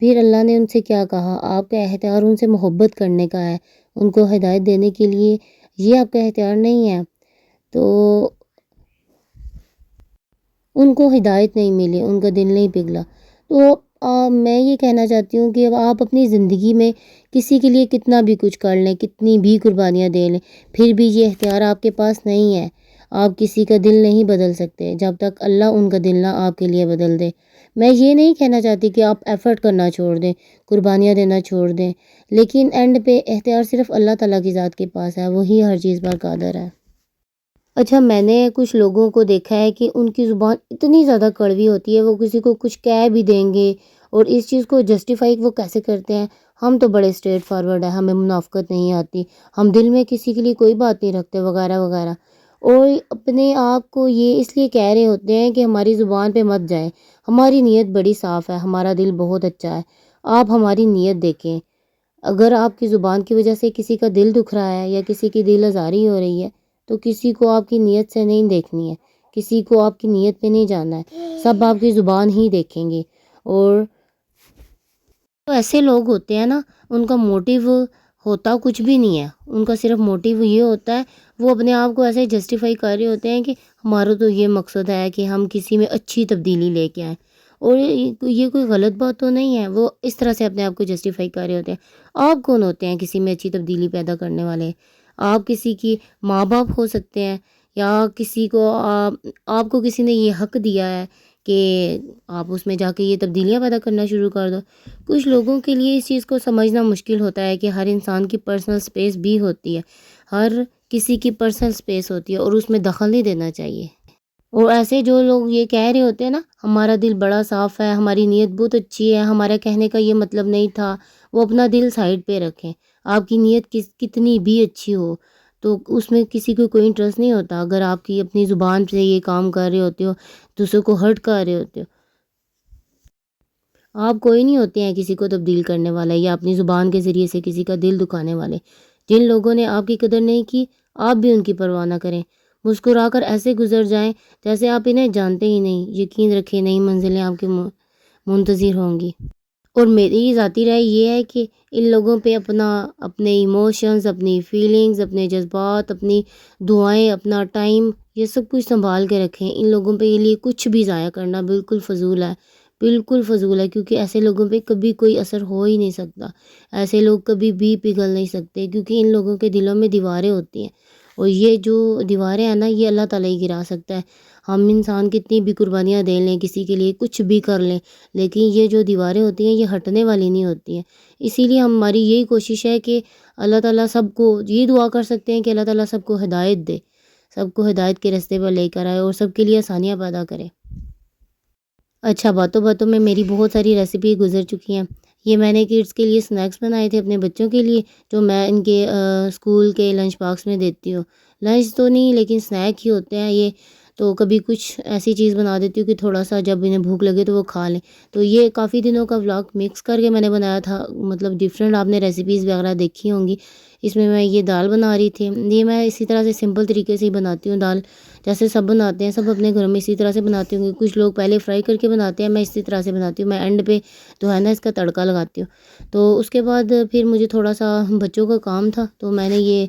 پھر اللہ نے ان سے کیا کہا، آپ کا اختیار ان سے محبت کرنے کا ہے، ان کو ہدایت دینے کے لیے یہ آپ کا اختیار نہیں ہے۔ تو ان کو ہدایت نہیں ملی، ان کا دل نہیں پگھلا۔ تو میں یہ کہنا چاہتی ہوں کہ اب آپ اپنی زندگی میں کسی کے لیے کتنا بھی کچھ کر لیں، کتنی بھی قربانیاں دے لیں، پھر بھی یہ اختیار آپ کے پاس نہیں ہے۔ آپ کسی کا دل نہیں بدل سکتے جب تک اللہ ان کا دل نہ آپ کے لیے بدل دے۔ میں یہ نہیں کہنا چاہتی کہ آپ ایفرٹ کرنا چھوڑ دیں، قربانیاں دینا چھوڑ دیں، لیکن اینڈ پہ اختیار صرف اللہ تعالیٰ کی ذات کے پاس ہے، وہی ہر چیز پر قادر ہے۔ اچھا، میں نے کچھ لوگوں کو دیکھا ہے کہ ان کی زبان اتنی زیادہ کڑوی ہوتی ہے، وہ کسی کو کچھ کہہ بھی دیں گے، اور اس چیز کو جسٹیفائی وہ کیسے کرتے ہیں، ہم تو بڑے اسٹریٹ فارورڈ ہیں، ہمیں منافقت نہیں آتی، ہم دل میں کسی کے لیے کوئی بات نہیں رکھتے وغیرہ وغیرہ، اور اپنے آپ کو یہ اس لیے کہہ رہے ہوتے ہیں کہ ہماری زبان پہ مت جائے، ہماری نیت بڑی صاف ہے، ہمارا دل بہت اچھا ہے۔ آپ ہماری نیت دیکھیں، اگر آپ کی زبان کی وجہ سے کسی کا دل دکھ رہا ہے یا کسی کی دل آزاری ہو رہی ہے، تو کسی کو آپ کی نیت سے نہیں دیکھنی ہے، کسی کو آپ کی نیت پہ نہیں جانا ہے، سب آپ کی زبان ہی دیکھیں گے۔ اور تو ایسے لوگ ہوتے ہیں نا، ان کا موٹیو ہوتا کچھ بھی نہیں ہے، ان کا صرف موٹیو یہ ہوتا ہے، وہ اپنے آپ کو ایسے جسٹیفائی کر رہے ہوتے ہیں کہ ہمارا تو یہ مقصد ہے کہ ہم کسی میں اچھی تبدیلی لے کے آئیں، اور یہ کوئی غلط بات تو نہیں ہے، وہ اس طرح سے اپنے آپ کو جسٹیفائی کر رہے ہوتے ہیں۔ آپ کون ہوتے ہیں کسی میں اچھی تبدیلی پیدا کرنے والے؟ آپ کسی کی ماں باپ ہو سکتے ہیں، یا کسی کو آپ کو کسی نے یہ حق دیا ہے کہ آپ اس میں جا کے یہ تبدیلیاں پیدا کرنا شروع کر دو۔ کچھ لوگوں کے لیے اس چیز کو سمجھنا مشکل ہوتا ہے کہ ہر انسان کی پرسنل سپیس بھی ہوتی ہے، ہر کسی کی پرسنل سپیس ہوتی ہے، اور اس میں دخل نہیں دینا چاہیے۔ اور ایسے جو لوگ یہ کہہ رہے ہوتے ہیں نا، ہمارا دل بڑا صاف ہے، ہماری نیت بہت اچھی ہے، ہمارا کہنے کا یہ مطلب نہیں تھا، وہ اپنا دل سائڈ پہ رکھیں۔ آپ کی نیت کتنی بھی اچھی ہو، تو اس میں کسی کو کوئی انٹرسٹ نہیں ہوتا، اگر آپ کی اپنی زبان سے یہ کام کر رہے ہوتے ہو، دوسروں کو ہرٹ کر رہے ہوتے ہو۔ آپ کوئی نہیں ہوتے ہیں کسی کو تبدیل کرنے والے، یا اپنی زبان کے ذریعے سے کسی کا دل دکھانے والے۔ جن لوگوں نے آپ کی قدر نہیں کی، آپ بھی ان کی پرواہ نہ کریں، مسکرا کر ایسے گزر جائیں جیسے آپ انہیں جانتے ہی نہیں۔ یقین رکھیں، نئی منزلیں آپ کے منتظر ہوں گی۔ اور میری ذاتی رائے یہ ہے کہ ان لوگوں پہ اپنے ایموشنز، اپنی فیلنگز، اپنے جذبات، اپنی دعائیں، اپنا ٹائم، یہ سب کچھ سنبھال کے رکھیں۔ ان لوگوں پہ یہ لیے کچھ بھی ضائع کرنا بالکل فضول ہے، بالکل فضول ہے، کیونکہ ایسے لوگوں پہ کبھی کوئی اثر ہو ہی نہیں سکتا، ایسے لوگ کبھی بھی پگھل نہیں سکتے، کیونکہ ان لوگوں کے دلوں میں دیواریں ہوتی ہیں، اور یہ جو دیواریں ہیں نا، یہ اللہ تعالیٰ ہی گرا سکتا ہے۔ ہم انسان کتنی بھی قربانیاں دے لیں، کسی کے لیے کچھ بھی کر لیں، لیکن یہ جو دیواریں ہوتی ہیں یہ ہٹنے والی نہیں ہوتی ہیں۔ اسی لیے ہماری یہی کوشش ہے کہ اللہ تعالیٰ سب کو یہ دعا کر سکتے ہیں کہ اللہ تعالیٰ سب کو ہدایت دے، سب کو ہدایت کے راستے پر لے کر آئے، اور سب کے لیے آسانیاں پیدا کرے۔ اچھا، باتوں باتوں میں میری بہت ساری ریسیپی گزر چکی ہیں۔ یہ میں نے کڈس کے لیے سنیکس بنائے تھے، اپنے بچوں کے لیے، جو میں ان کے اسکول کے لنچ باکس میں دیتی ہوں۔ لنچ تو نہیں، لیکن سنیک ہی ہوتے ہیں یہ، تو کبھی کچھ ایسی چیز بنا دیتی ہوں کہ تھوڑا سا جب انہیں بھوک لگے تو وہ کھا لیں۔ تو یہ کافی دنوں کا ولاگ مکس کر کے میں نے بنایا تھا، مطلب ڈیفرنٹ آپ نے ریسیپیز وغیرہ دیکھی ہوں گی۔ اس میں یہ دال بنا رہی تھی، یہ میں اسی طرح سے سمپل طریقے سے ہی بناتی ہوں دال، جیسے سب بناتے ہیں، سب اپنے گھروں میں اسی طرح سے بناتی ہوں۔ کچھ لوگ پہلے فرائی کر کے بناتے ہیں، میں اسی طرح سے بناتی ہوں، میں اینڈ پہ جو ہے نا اس کا تڑکا لگاتی ہوں۔ تو اس کے بعد پھر مجھے تھوڑا سا بچوں کا کام تھا، تو میں نے یہ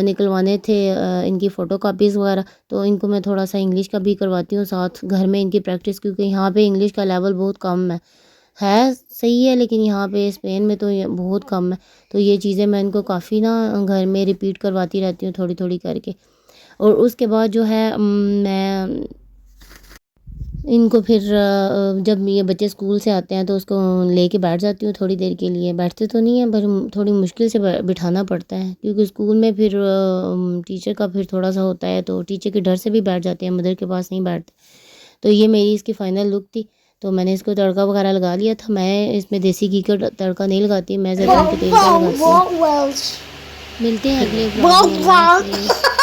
نکلوانے تھے ان کی فوٹو کاپیز وغیرہ، تو ان کو میں تھوڑا سا انگلش کا بھی کرواتی ہوں ساتھ گھر میں ان کی پریکٹس، کیونکہ یہاں پہ انگلش کا لیول بہت کم ہے صحیح ہے، لیکن یہاں پہ اسپین میں تو یہ بہت کم ہے، تو یہ چیزیں میں ان کو کافی نا گھر میں ریپیٹ کرواتی رہتی ہوں تھوڑی تھوڑی کر کے۔ اور اس کے بعد جو ہے میں ان کو پھر جب یہ بچے اسکول سے آتے ہیں تو اس کو لے کے بیٹھ جاتی ہوں تھوڑی دیر کے لیے، بیٹھتے تو نہیں ہیں پر تھوڑی مشکل سے بٹھانا پڑتا ہے، کیونکہ اسکول میں پھر ٹیچر کا پھر تھوڑا سا ہوتا ہے، تو ٹیچر کے ڈر سے بھی بیٹھ جاتے ہیں، مدر کے پاس نہیں بیٹھتے۔ تو یہ میری اس کی فائنل لک تھی، تو میں نے اس کو تڑکا وغیرہ لگا لیا تھا۔ میں اس میں دیسی گھی کا تڑکا نہیں لگاتی، میں زیتون کے تیل کا لگاتی ہوں۔ ملتے ہیں اگلے ولاگ میں۔